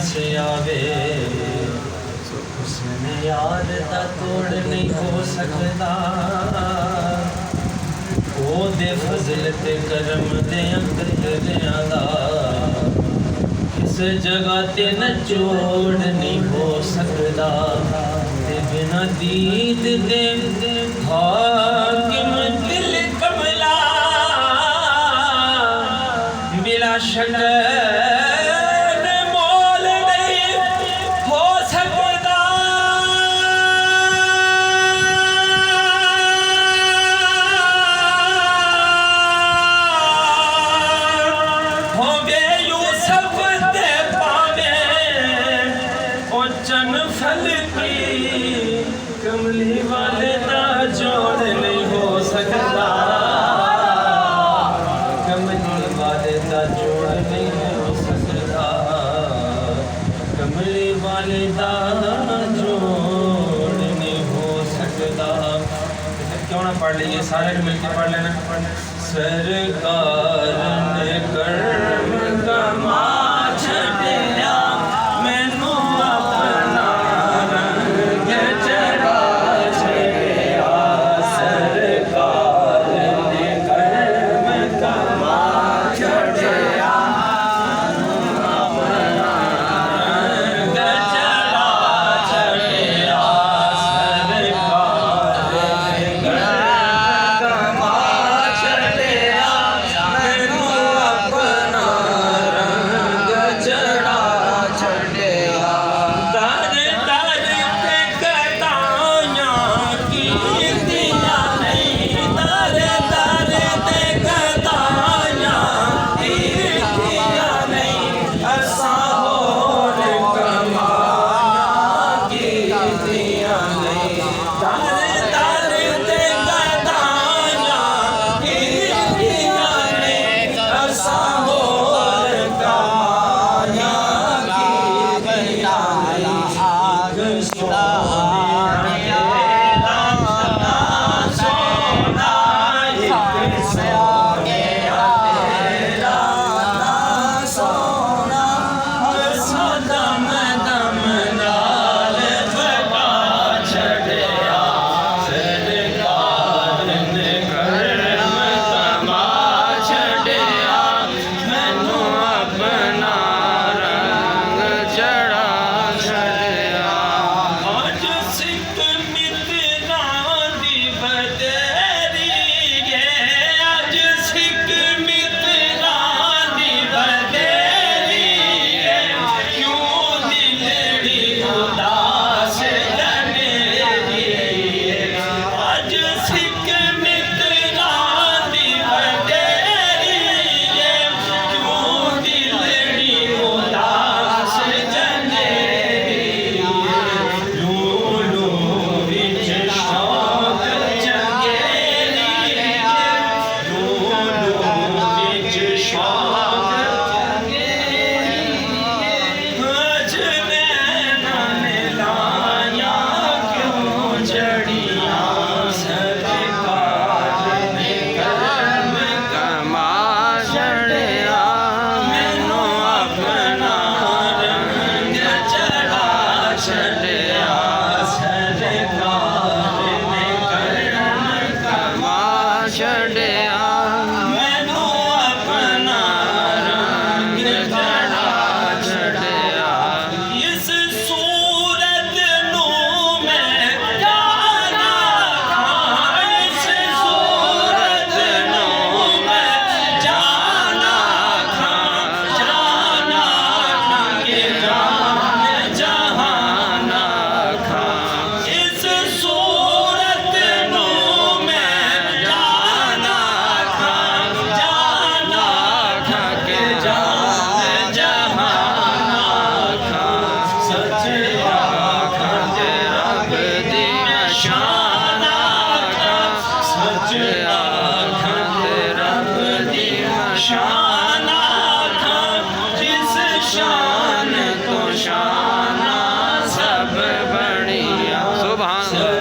से आवे उसने याद दा तोड़ नहीं हो सकता ओ दे फजल ते करम दे अंदरियां दा किस जगह ते न जोड़ नहीं हो सकता ते बिना दीद दे हाकिम दिल कमला बिला शक कमली वाले ना जोड़ नहीं हो सकता कमली वाले ना जोड़ नहीं हो सकता कमली वाले ना जोड़ नहीं हो सकता। क्यों ना पढ़ लीजिए सारे मिलकर पढ़ लेना। सरकार ने कर्म कमा ਸੁਭਾਨ ਅੱਲਾਹ